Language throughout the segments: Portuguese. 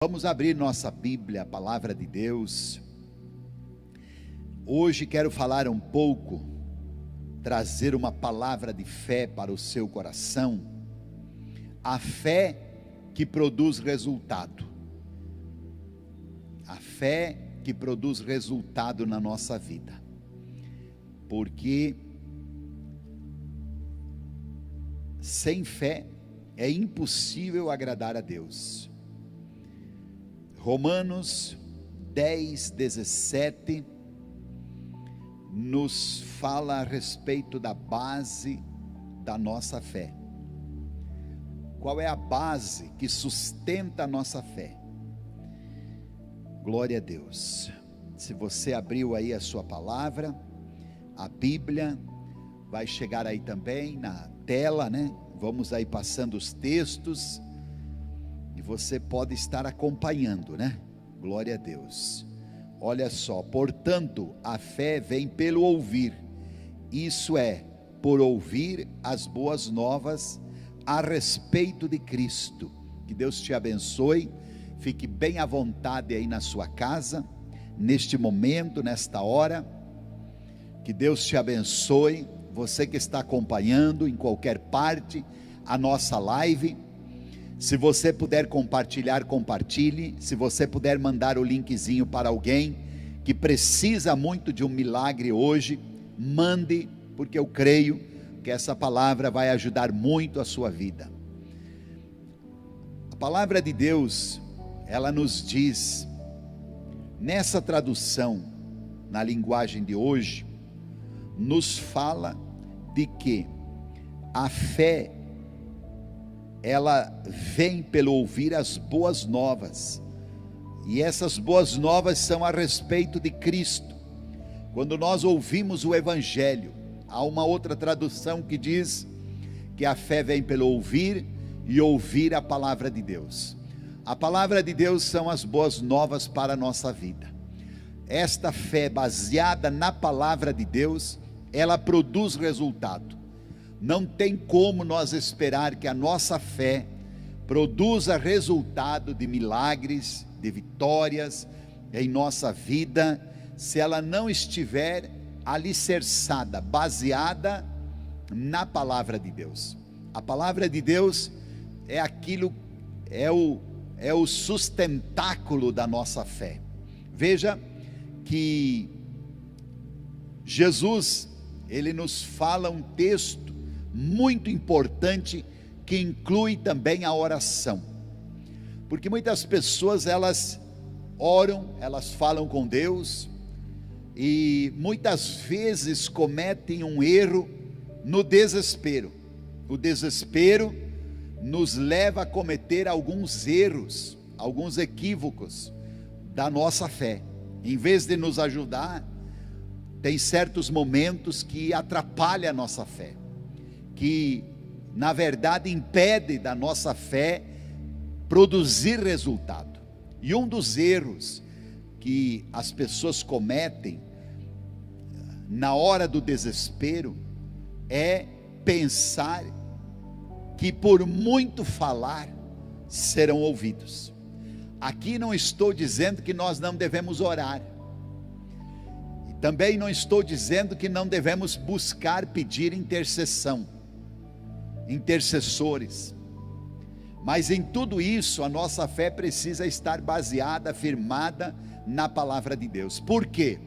Vamos abrir nossa Bíblia, a palavra de Deus. Hoje quero falar um pouco, trazer uma palavra de fé para o seu coração. A fé que produz resultado. A fé que produz resultado na nossa vida. Porque sem fé é impossível agradar a Deus. Romanos 10, 17 nos fala a respeito da base da nossa fé. Qual é a base que sustenta a nossa fé? Glória a Deus. Se você abriu aí a sua palavra, a Bíblia, vai chegar aí também na tela, né? Vamos aí passando os textos. E você pode estar acompanhando, né? Glória a Deus. Olha só, portanto, a fé vem pelo ouvir. Isso é, por ouvir as boas novas a respeito de Cristo. Que Deus te abençoe. Fique bem à vontade aí na sua casa, neste momento, nesta hora. Que Deus te abençoe. Você que está acompanhando em qualquer parte a nossa live. Se você puder compartilhar, compartilhe. Se você puder mandar o linkzinho para alguém que precisa muito de um milagre hoje, mande, porque eu creio que essa palavra vai ajudar muito a sua vida. A palavra de Deus, ela nos diz, nessa tradução, na linguagem de hoje, nos fala de que a fé, ela vem pelo ouvir as boas novas, e essas boas novas são a respeito de Cristo. Quando nós ouvimos o Evangelho, há uma outra tradução que diz que a fé vem pelo ouvir e ouvir a palavra de Deus. A palavra de Deus são as boas novas para a nossa vida. Esta fé baseada na palavra de Deus, ela produz resultado. Não tem como nós esperar que a nossa fé produza resultado de milagres, de vitórias em nossa vida, se ela não estiver alicerçada, baseada na palavra de Deus. A palavra de Deus é aquilo, é o sustentáculo da nossa fé. Veja que Jesus, ele nos fala um texto muito importante, que inclui também a oração, porque muitas pessoas, elas oram, elas falam com Deus, e muitas vezes cometem um erro no desespero. O desespero nos leva a cometer alguns erros, alguns equívocos da nossa fé. Em vez de nos ajudar, tem certos momentos que atrapalham a nossa fé, que na verdade impede da nossa fé produzir resultado. E um dos erros que as pessoas cometem na hora do desespero é pensar que por muito falar serão ouvidos. Aqui não estou dizendo que nós não devemos orar, e também não estou dizendo que não devemos buscar pedir intercessão, intercessores, mas em tudo isso a nossa fé precisa estar baseada, firmada na palavra de Deus. Por quê?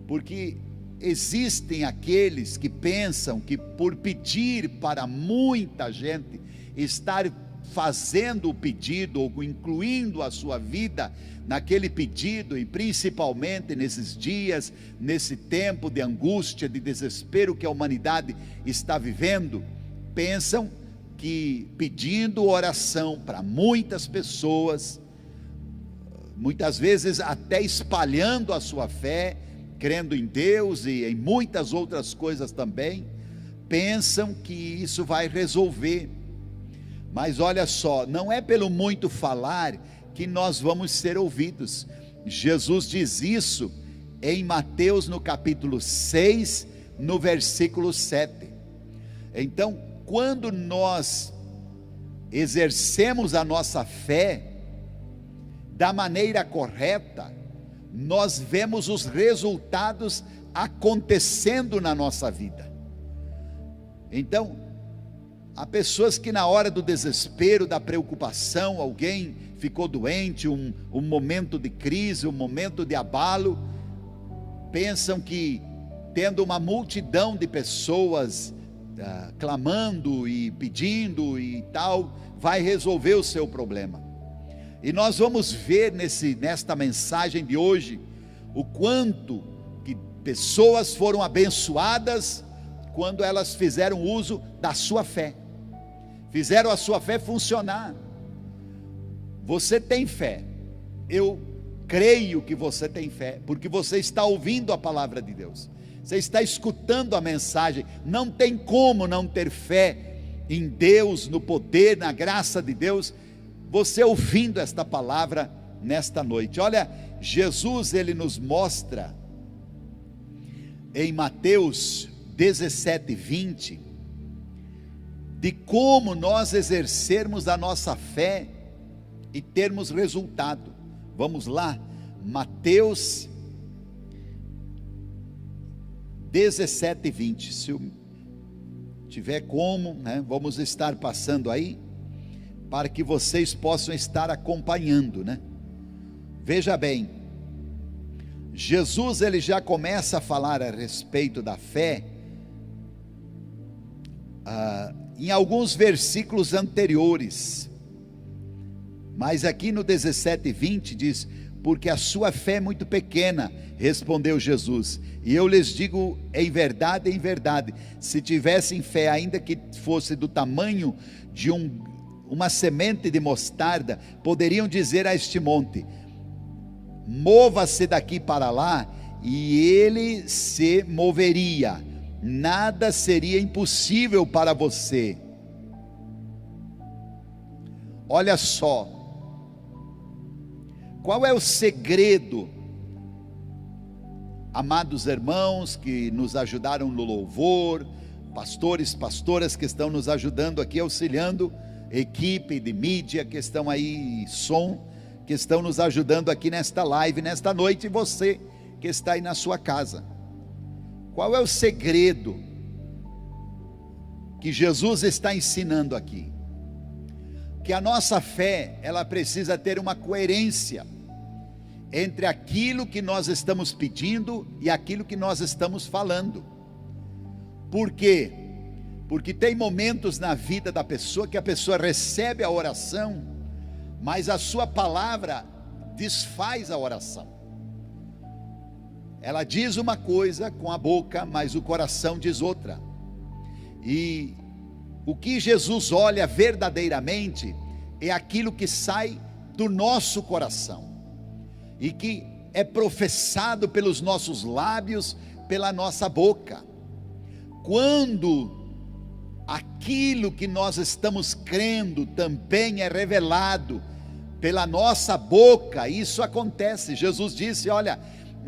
Porque existem aqueles que pensam que por pedir para muita gente, estar fazendo o pedido, ou incluindo a sua vida naquele pedido, e principalmente nesses dias, nesse tempo de angústia, de desespero que a humanidade está vivendo, pensam que pedindo oração para muitas pessoas, muitas vezes até espalhando a sua fé, crendo em Deus e em muitas outras coisas também, pensam que isso vai resolver. Mas olha só, não é pelo muito falar que nós vamos ser ouvidos. Jesus diz isso em Mateus no capítulo 6, no versículo 7. Então, quando nós exercemos a nossa fé, da maneira correta, nós vemos os resultados acontecendo na nossa vida. Então, há pessoas que na hora do desespero, da preocupação, alguém ficou doente, um momento de crise, um momento de abalo, pensam que tendo uma multidão de pessoas clamando e pedindo e tal, vai resolver o seu problema. E nós vamos ver nesta mensagem de hoje, o quanto que pessoas foram abençoadas, quando elas fizeram uso da sua fé, fizeram a sua fé funcionar. Você tem fé, eu creio que você tem fé, porque você está ouvindo a palavra de Deus, você está escutando a mensagem. Não tem como não ter fé em Deus, no poder, na graça de Deus, você ouvindo esta palavra nesta noite. Olha, Jesus, ele nos mostra em Mateus 17:20, de como nós exercermos a nossa fé e termos resultado. Vamos lá, Mateus 17:20, se tiver como, né, vamos estar passando aí, para que vocês possam estar acompanhando, né? Veja bem, Jesus, ele já começa a falar a respeito da fé, em alguns versículos anteriores, mas aqui no 17:20 diz: porque a sua fé é muito pequena, respondeu Jesus, e eu lhes digo em verdade, se tivessem fé, ainda que fosse do tamanho de uma semente de mostarda, poderiam dizer a este monte: mova-se daqui para lá, e ele se moveria, nada seria impossível para você. Olha só, qual é o segredo, amados irmãos que nos ajudaram no louvor, pastores, pastoras que estão nos ajudando aqui, auxiliando, equipe de mídia que estão aí, som, que estão nos ajudando aqui nesta live, nesta noite, e você que está aí na sua casa. Qual é o segredo que Jesus está ensinando aqui? Que a nossa fé, ela precisa ter uma coerência entre aquilo que nós estamos pedindo e aquilo que nós estamos falando. Por quê? Porque tem momentos na vida da pessoa que a pessoa recebe a oração, mas a sua palavra desfaz a oração. Ela diz uma coisa com a boca, mas o coração diz outra. E o que Jesus olha verdadeiramente é aquilo que sai do nosso coração e que é professado pelos nossos lábios, pela nossa boca. Quando aquilo que nós estamos crendo também é revelado pela nossa boca, isso acontece. Jesus disse: olha,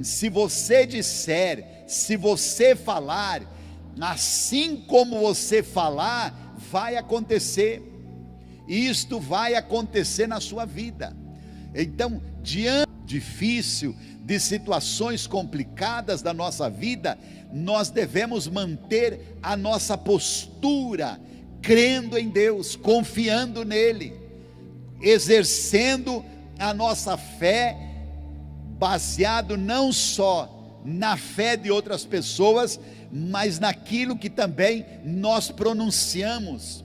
se você disser, se você falar, assim como você falar, vai acontecer. Isto vai acontecer na sua vida. Então, diante difícil, de situações complicadas da nossa vida, nós devemos manter a nossa postura, crendo em Deus, confiando nele, exercendo a nossa fé, baseado não só na fé de outras pessoas, mas naquilo que também nós pronunciamos,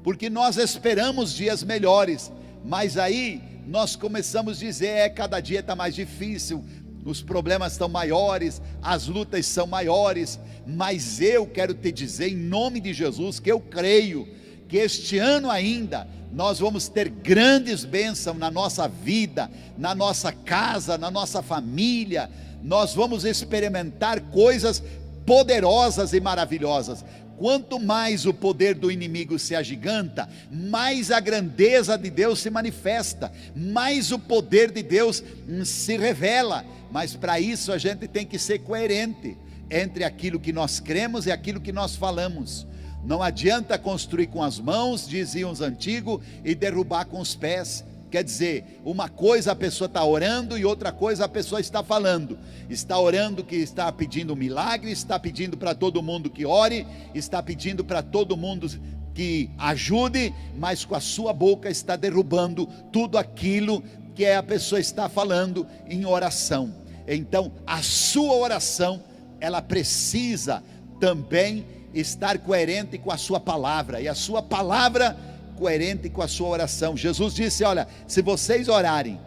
porque nós esperamos dias melhores, mas aí nós começamos a dizer: cada dia está mais difícil, os problemas estão maiores, as lutas são maiores, mas eu quero te dizer em nome de Jesus, que eu creio, que este ano ainda, nós vamos ter grandes bênçãos na nossa vida, na nossa casa, na nossa família, nós vamos experimentar coisas poderosas e maravilhosas. Quanto mais o poder do inimigo se agiganta, mais a grandeza de Deus se manifesta, mais o poder de Deus se revela. Mas para isso a gente tem que ser coerente entre aquilo que nós cremos e aquilo que nós falamos. Não adianta construir com as mãos, diziam os antigos, e derrubar com os pés. Quer dizer, uma coisa a pessoa está orando e outra coisa a pessoa está falando. Está orando que está pedindo um milagre, está pedindo para todo mundo que ore, está pedindo para todo mundo que ajude, mas com a sua boca está derrubando tudo aquilo que a pessoa está falando em oração. Então, a sua oração, ela precisa também estar coerente com a sua palavra, e a sua palavra coerente com a sua oração. Jesus disse: olha, se vocês orarem,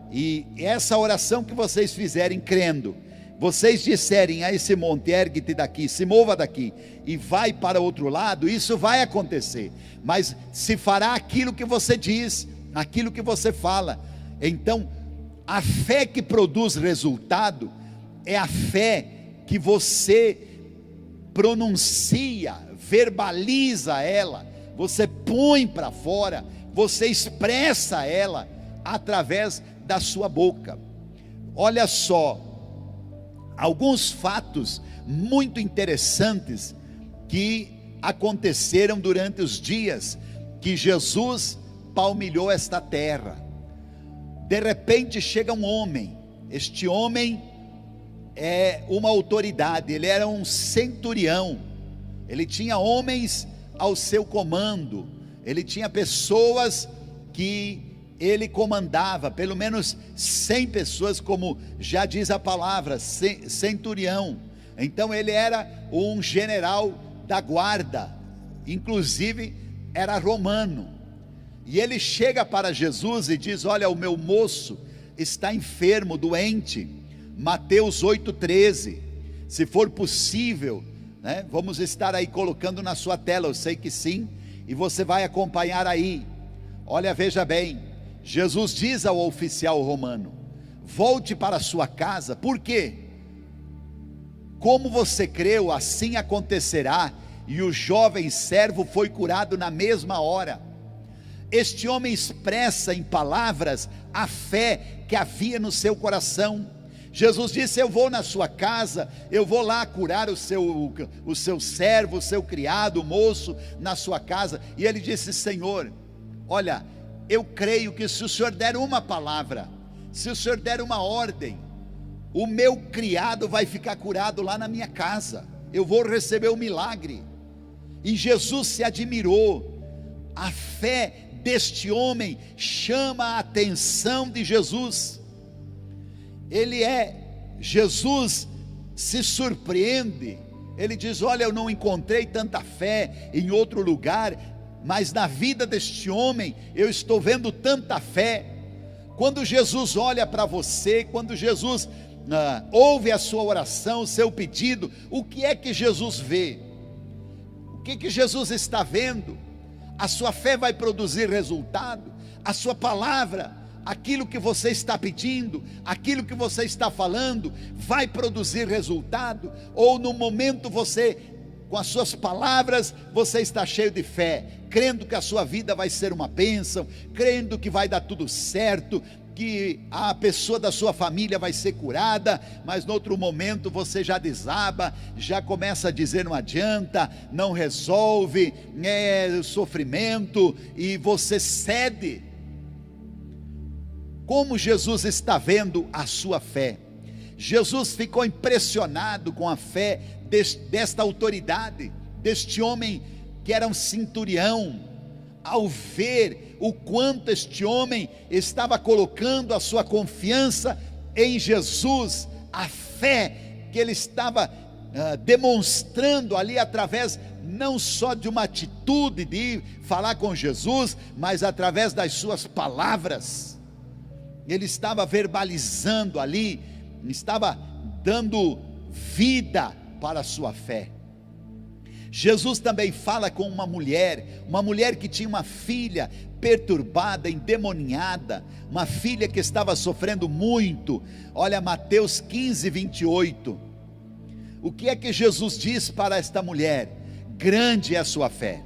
e essa oração que vocês fizerem crendo, vocês disserem a esse monte: ergue-te daqui, se mova daqui, e vai para outro lado, isso vai acontecer. Mas se fará aquilo que você diz, aquilo que você fala. Então, a fé que produz resultado é a fé que você pronuncia, verbaliza ela, você põe para fora, você expressa ela através da sua boca. Olha só, alguns fatos muito interessantes que aconteceram durante os dias que Jesus palmilhou esta terra. De repente chega um homem, este homem é uma autoridade, ele era um centurião, ele tinha homens ao seu comando, ele tinha pessoas que ele comandava, pelo menos 100 pessoas, como já diz a palavra, centurião. Então ele era um general da guarda, inclusive era romano. E ele chega para Jesus e diz: olha, o meu moço está enfermo, doente. Mateus 8,13, se for possível, né, vamos estar aí colocando na sua tela, eu sei que sim, e você vai acompanhar aí. Olha, veja bem, Jesus diz ao oficial romano: volte para a sua casa. Por quê? Como você creu, assim acontecerá. E o jovem servo foi curado na mesma hora. Este homem expressa em palavras a fé que havia no seu coração. Jesus disse: eu vou na sua casa, eu vou lá curar o seu servo, o seu criado, o moço na sua casa. E ele disse: Senhor, olha, eu creio que se o Senhor der uma palavra, se o Senhor der uma ordem, o meu criado vai ficar curado lá na minha casa, eu vou receber o milagre. E Jesus se admirou. A fé deste homem chama a atenção de Jesus. Jesus se surpreende, ele diz: olha, eu não encontrei tanta fé em outro lugar, mas na vida deste homem eu estou vendo tanta fé. Quando Jesus olha para você, quando Jesus ouve a sua oração, o seu pedido, o que é que Jesus vê? O que Jesus está vendo? A sua fé vai produzir resultado, a sua palavra, aquilo que você está pedindo, aquilo que você está falando, vai produzir resultado? Ou no momento você, com as suas palavras, você está cheio de fé, crendo que a sua vida vai ser uma bênção, crendo que vai dar tudo certo, que a pessoa da sua família vai ser curada, mas no outro momento você já desaba, já começa a dizer: não adianta, não resolve, é sofrimento, e você cede. Como Jesus está vendo a sua fé? Jesus ficou impressionado com a fé desta autoridade, deste homem que era um centurião, ao ver o quanto este homem estava colocando a sua confiança em Jesus, a fé que ele estava demonstrando ali através não só de uma atitude de falar com Jesus, mas através das suas palavras. Ele estava verbalizando ali, estava dando vida para a sua fé. Jesus também fala com uma mulher que tinha uma filha perturbada, endemoniada, uma filha que estava sofrendo muito. Olha, Mateus 15, 28. O que é que Jesus diz para esta mulher? Grande é a sua fé.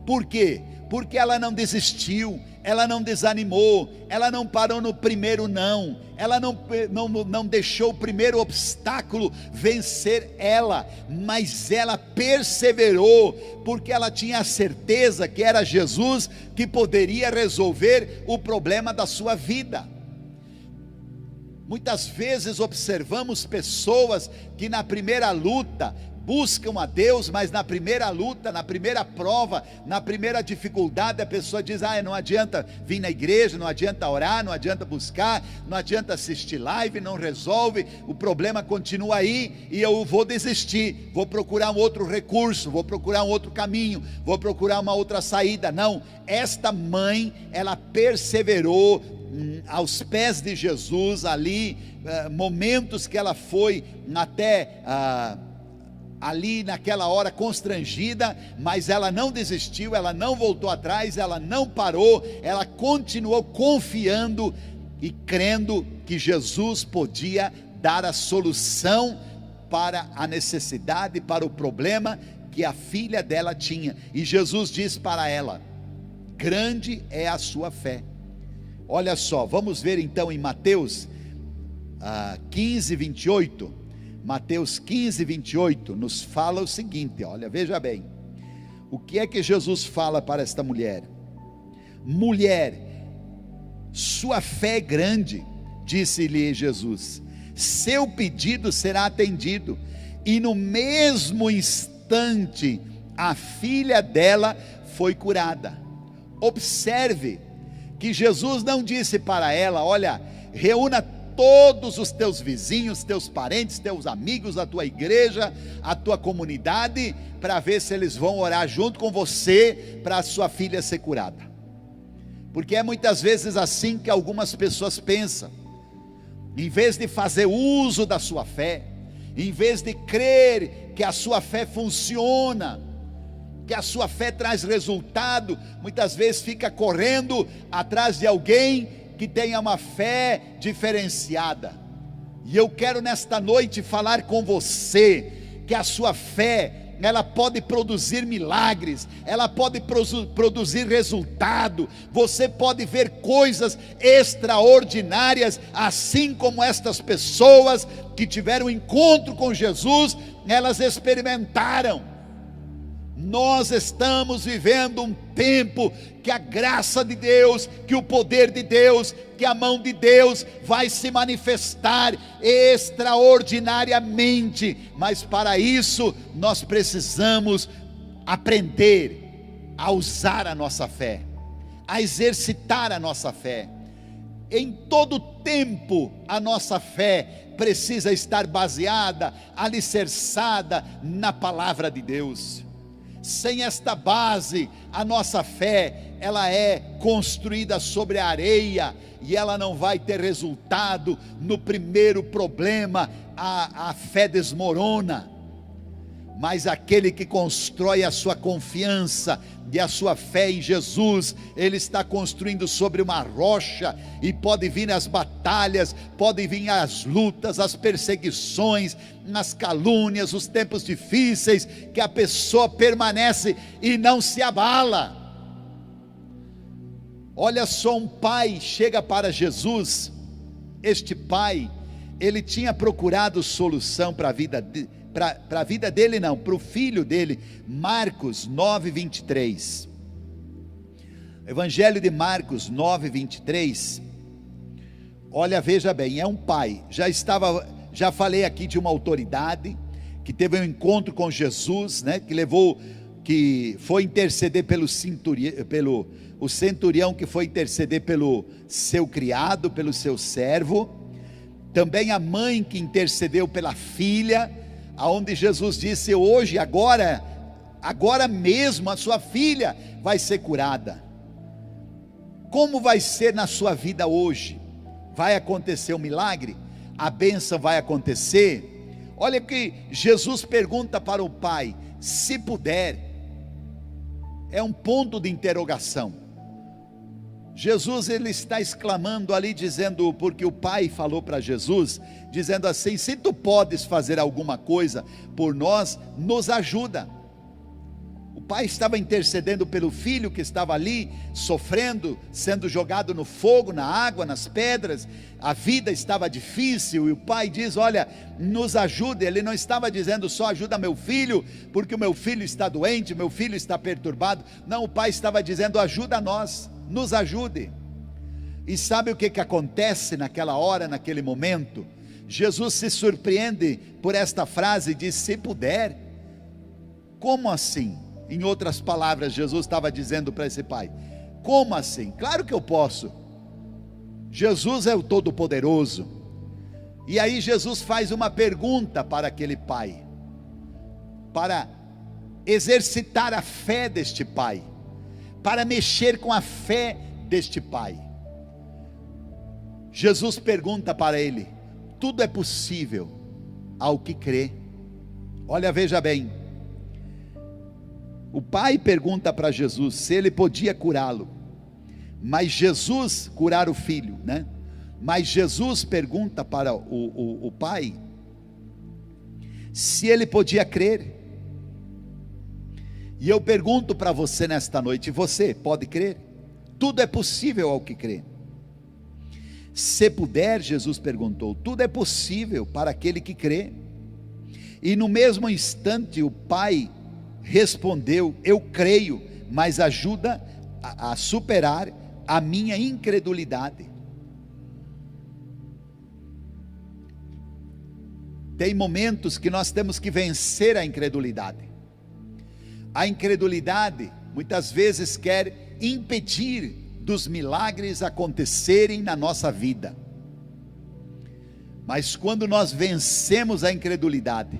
Por quê? Porque ela não desistiu, ela não desanimou, ela não parou no primeiro não, ela não deixou o primeiro obstáculo vencer ela, mas ela perseverou, porque ela tinha a certeza que era Jesus que poderia resolver o problema da sua vida. Muitas vezes observamos pessoas que na primeira luta buscam a Deus, mas na primeira luta, na primeira prova, na primeira dificuldade, a pessoa diz: não adianta vir na igreja, não adianta orar, não adianta buscar, não adianta assistir live, não resolve, o problema continua aí, e eu vou desistir, vou procurar um outro recurso, vou procurar um outro caminho, vou procurar uma outra saída. Não, esta mãe, ela perseverou aos pés de Jesus ali, momentos que ela foi até ali naquela hora constrangida, mas ela não desistiu, ela não voltou atrás, ela não parou, ela continuou confiando e crendo que Jesus podia dar a solução para a necessidade, para o problema que a filha dela tinha. E Jesus diz para ela: grande é a sua fé. Olha só, vamos ver então em Mateus 15, 28. Mateus 15, 28 nos fala o seguinte, olha, veja bem, o que é que Jesus fala para esta mulher? Mulher, sua fé é grande, disse-lhe Jesus, seu pedido será atendido. E no mesmo instante, a filha dela foi curada. Observe que Jesus não disse para ela: olha, reúna todos os teus vizinhos, teus parentes, teus amigos, a tua igreja, a tua comunidade, para ver se eles vão orar junto com você, para a sua filha ser curada. Porque é muitas vezes assim que algumas pessoas pensam. Em vez de fazer uso da sua fé, em vez de crer que a sua fé funciona, que a sua fé traz resultado, muitas vezes fica correndo atrás de alguém que tenha uma fé diferenciada. E eu quero nesta noite falar com você, que a sua fé, ela pode produzir milagres, ela pode produzir resultado, você pode ver coisas extraordinárias, assim como estas pessoas que tiveram encontro com Jesus, elas experimentaram. Nós estamos vivendo um tempo que a graça de Deus, que o poder de Deus, que a mão de Deus vai se manifestar extraordinariamente, mas para isso nós precisamos aprender a usar a nossa fé, a exercitar a nossa fé. Em todo tempo a nossa fé precisa estar baseada, alicerçada na palavra de Deus. Sem esta base, a nossa fé, ela é construída sobre a areia, e ela não vai ter resultado. No primeiro problema, a fé desmorona. Mas aquele que constrói a sua confiança e a sua fé em Jesus, ele está construindo sobre uma rocha, e pode vir as batalhas, podem vir as lutas, as perseguições, as calúnias, os tempos difíceis, que a pessoa permanece e não se abala. Olha só, um pai chega para Jesus. Este pai, ele tinha procurado solução para a vida dele, para a vida dele não, para o filho dele. Marcos 9, 23, Evangelho de Marcos 9, 23, olha, veja bem, é um pai, já falei aqui de uma autoridade, que teve um encontro com Jesus, né, que foi interceder pelo centurião, que foi interceder pelo seu criado, pelo seu servo, também a mãe que intercedeu pela filha, aonde Jesus disse: hoje, agora mesmo a sua filha vai ser curada. Como vai ser na sua vida hoje? Vai acontecer um milagre? A bênção vai acontecer? Olha que Jesus pergunta para o pai: se puder. É um ponto de interrogação. Jesus, ele está exclamando ali, dizendo, porque o pai falou para Jesus, dizendo assim: se tu podes fazer alguma coisa por nós, nos ajuda. O pai estava intercedendo pelo filho que estava ali, sofrendo, sendo jogado no fogo, na água, nas pedras. A vida estava difícil, e o pai diz: olha, nos ajude. Ele não estava dizendo só ajuda meu filho, porque o meu filho está doente, meu filho está perturbado. Não, o pai estava dizendo: ajuda nós, nos ajude. E sabe o que acontece naquela hora, naquele momento? Jesus se surpreende por esta frase e diz: se puder. Como assim? Em outras palavras, Jesus estava dizendo para esse pai: como assim? Claro que eu posso. Jesus é o Todo-Poderoso. E aí Jesus faz uma pergunta para aquele pai, para exercitar a fé deste pai, para mexer com a fé deste pai. Jesus pergunta para ele: tudo é possível ao que crê. Olha, veja bem, o pai pergunta para Jesus se ele podia curá-lo, mas Jesus, curar o filho, né? Mas Jesus pergunta para o pai se ele podia crer. E eu pergunto para você nesta noite: você pode crer? Tudo é possível ao que crê. Se puder, Jesus perguntou, tudo é possível para aquele que crê. E no mesmo instante o pai respondeu: eu creio, mas ajuda a superar a minha incredulidade. Tem momentos que nós temos que vencer a incredulidade. A incredulidade muitas vezes quer impedir dos milagres acontecerem na nossa vida. Mas quando nós vencemos a incredulidade,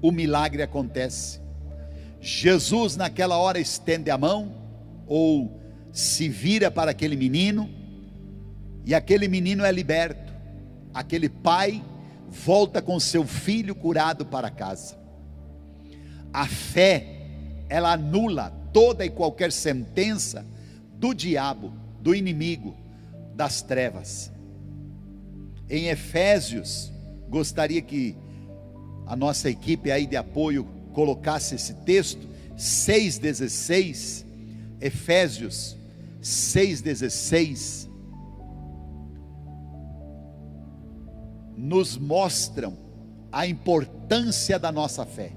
o milagre acontece. Jesus naquela hora estende a mão, ou se vira para aquele menino, e aquele menino é liberto. Aquele pai volta com seu filho curado para casa. A fé, ela anula toda e qualquer sentença do diabo, do inimigo, das trevas. Em Efésios, gostaria que a nossa equipe aí de apoio colocasse esse texto, 6,16, Efésios 6,16, nos mostram a importância da nossa fé,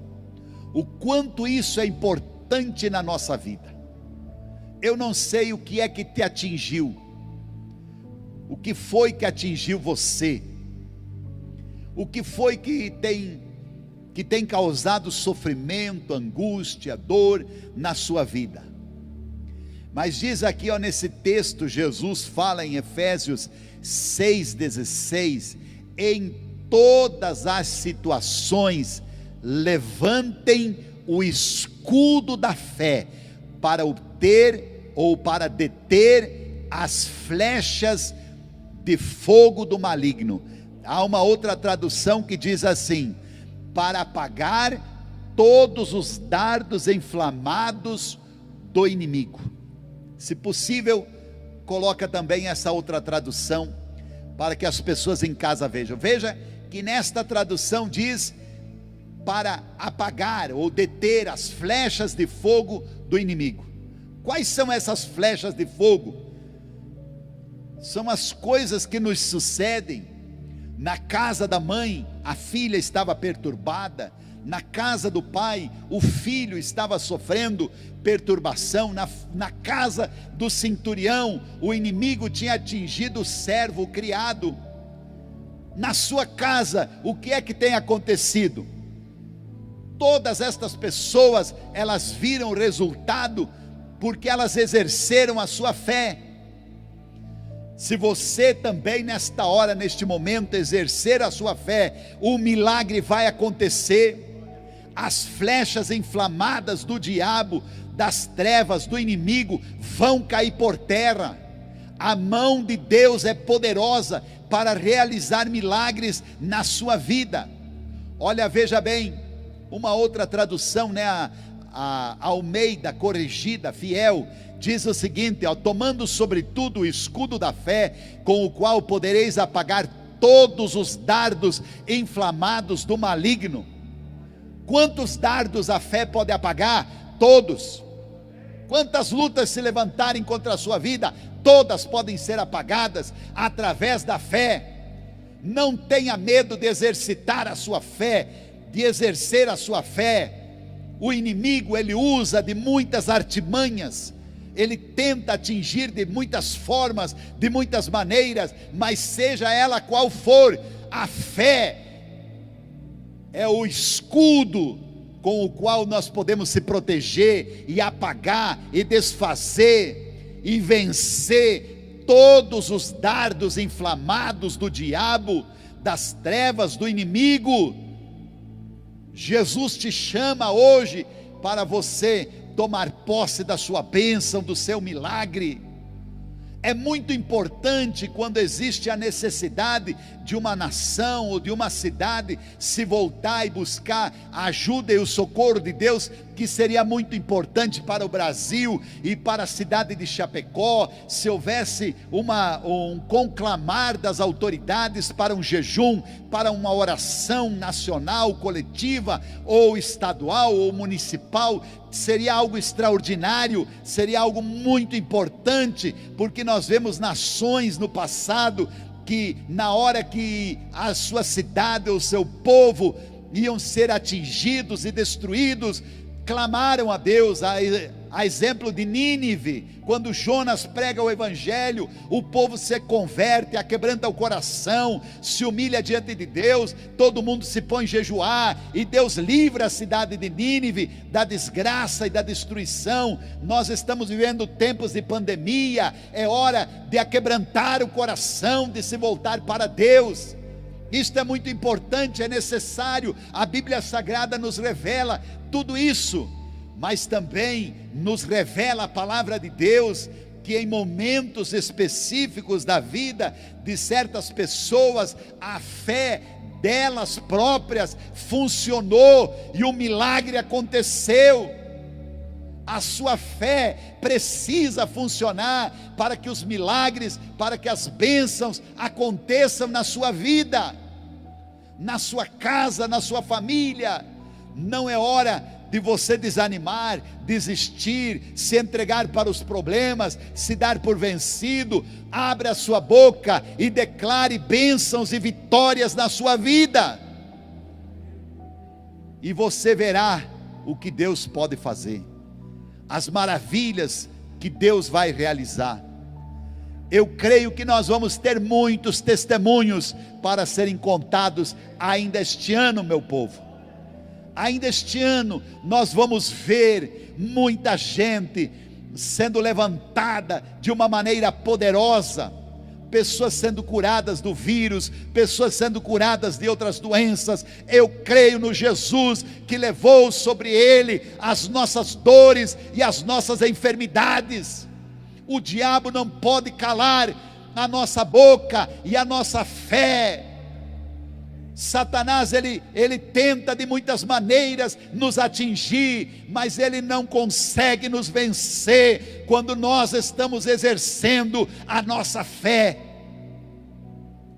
o quanto isso é importante na nossa vida. Eu não sei o que é que te atingiu, o que foi que atingiu você, o que foi que tem causado sofrimento, angústia, dor na sua vida. Mas diz aqui, ó, nesse texto, Jesus fala em Efésios 6,16, em todas as situações, levantem o escudo da fé, para obter ou para deter as flechas de fogo do maligno. Há uma outra tradução que diz assim: para apagar todos os dardos inflamados do inimigo. Se possível, coloca também essa outra tradução, para que as pessoas em casa vejam. Veja que nesta tradução diz: para apagar ou deter as flechas de fogo do inimigo. Quais são essas flechas de fogo? São as coisas que nos sucedem. Na casa da mãe, a filha estava perturbada. Na casa do pai, o filho estava sofrendo perturbação. Na casa do centurião, o inimigo tinha atingido o servo, o criado. Na sua casa, o que é que tem acontecido? Todas estas pessoas, elas viram o resultado, porque elas exerceram a sua fé. Se você também nesta hora, neste momento, exercer a sua fé, o milagre vai acontecer. As flechas inflamadas do diabo, das trevas, do inimigo, vão cair por terra. A mão de Deus é poderosa para realizar milagres na sua vida. Olha, veja bem, uma outra tradução, né, a Almeida corrigida, fiel, diz o seguinte, ó: tomando sobretudo o escudo da fé, com o qual podereis apagar todos os dardos inflamados do maligno. Quantos dardos a fé pode apagar? todos. Quantas lutas se levantarem contra a sua vida, todas podem ser apagadas através da fé. Não tenha medo de exercitar a sua fé, de exercer a sua fé. O inimigo, ele usa de muitas artimanhas, ele tenta atingir de muitas formas, de muitas maneiras, mas seja ela qual for, a fé é o escudo com o qual nós podemos se proteger e apagar e desfazer e vencer todos os dardos inflamados do diabo, das trevas, do inimigo. Jesus te chama hoje para você tomar posse da sua bênção, do seu milagre. É muito importante quando existe a necessidade de uma nação ou de uma cidade se voltar e buscar a ajuda e o socorro de Deus, que seria muito importante para o Brasil e para a cidade de Chapecó, se houvesse um conclamar das autoridades para um jejum, para uma oração nacional, coletiva, ou estadual, ou municipal. Seria algo extraordinário, seria algo muito importante, porque nós vemos nações no passado, que na hora que a sua cidade ou o seu povo iam ser atingidos e destruídos, clamaram a Deus, a exemplo de Nínive. Quando Jonas prega o evangelho, o povo se converte, aquebranta o coração, se humilha diante de Deus, todo mundo se põe a jejuar, e Deus livra a cidade de Nínive da desgraça e da destruição. Nós estamos vivendo tempos de pandemia, é hora de aquebrantar o coração, de se voltar para Deus. Isto é muito importante, é necessário. A Bíblia Sagrada nos revela tudo isso, mas também nos revela a palavra de Deus, que em momentos específicos da vida de certas pessoas, a fé delas próprias funcionou e o milagre aconteceu. A sua fé precisa funcionar para que os milagres, para que as bênçãos aconteçam na sua vida, na sua casa, na sua família. Não é hora de você desanimar, desistir, se entregar para os problemas, se dar por vencido. Abra a sua boca e declare bênçãos e vitórias na sua vida, e você verá o que Deus pode fazer, as maravilhas que Deus vai realizar. Eu creio que nós vamos ter muitos testemunhos para serem contados ainda este ano, meu povo. Ainda este ano nós vamos ver muita gente sendo levantada de uma maneira poderosa, pessoas sendo curadas do vírus, pessoas sendo curadas de outras doenças. Eu creio no Jesus que levou sobre ele as nossas dores e as nossas enfermidades. O diabo não pode calar a nossa boca e a nossa fé. Satanás, ele tenta de muitas maneiras nos atingir, mas ele não consegue nos vencer quando nós estamos exercendo a nossa fé.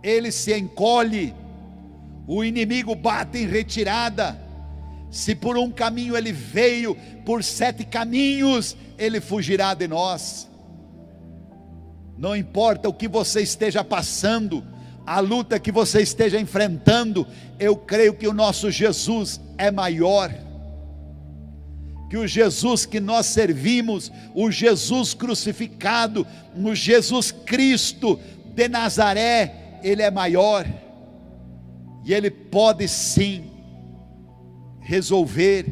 Ele se encolhe, o inimigo bate em retirada. Se por um caminho ele veio, por 7 caminhos ele fugirá de nós. Não importa o que você esteja passando, a luta que você esteja enfrentando, eu creio que o nosso Jesus é maior, que o Jesus que nós servimos, o Jesus crucificado, o Jesus Cristo de Nazaré, ele é maior, e ele pode sim resolver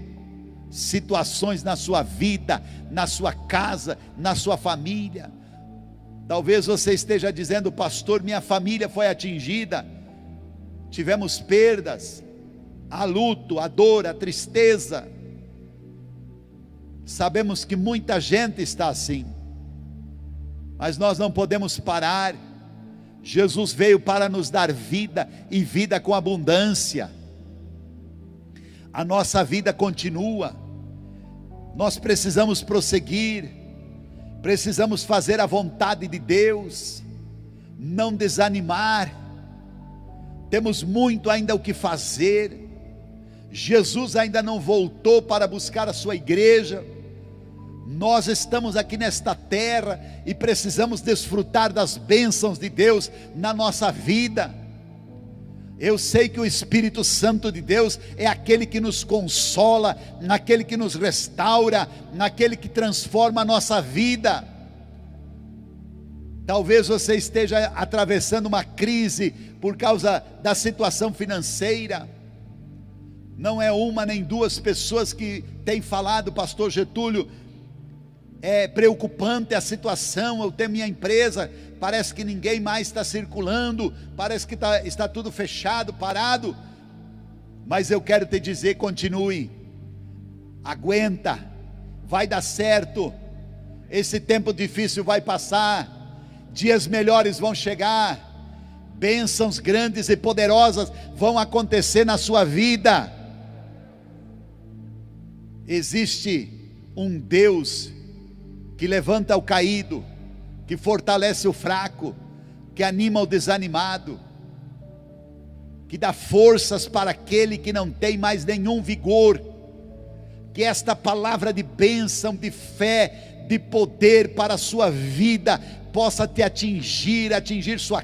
situações na sua vida, na sua casa, na sua família. Talvez você esteja dizendo: pastor, minha família foi atingida, tivemos perdas, a luto, a dor, a tristeza. Sabemos que muita gente está assim, mas nós não podemos parar. Jesus veio para nos dar vida, e vida com abundância. A nossa vida continua, nós precisamos prosseguir, precisamos fazer a vontade de Deus, não desanimar. Temos muito ainda o que fazer. Jesus ainda não voltou para buscar a sua igreja. Nós estamos aqui nesta terra e precisamos desfrutar das bênçãos de Deus na nossa vida. Eu sei que o Espírito Santo de Deus é aquele que nos consola, naquele que nos restaura, naquele que transforma a nossa vida. Talvez você esteja atravessando uma crise por causa da situação financeira. Não é uma nem duas pessoas que têm falado, pastor Getúlio, é preocupante a situação, eu tenho minha empresa, parece que ninguém mais está circulando, parece que está tudo fechado, parado. Mas eu quero te dizer, continue, aguenta, vai dar certo, esse tempo difícil vai passar, dias melhores vão chegar, bênçãos grandes e poderosas vão acontecer na sua vida. Existe um Deus que levanta o caído, que fortalece o fraco, que anima o desanimado, que dá forças para aquele que não tem mais nenhum vigor. Que esta palavra de bênção, de fé, de poder para a sua vida possa te atingir sua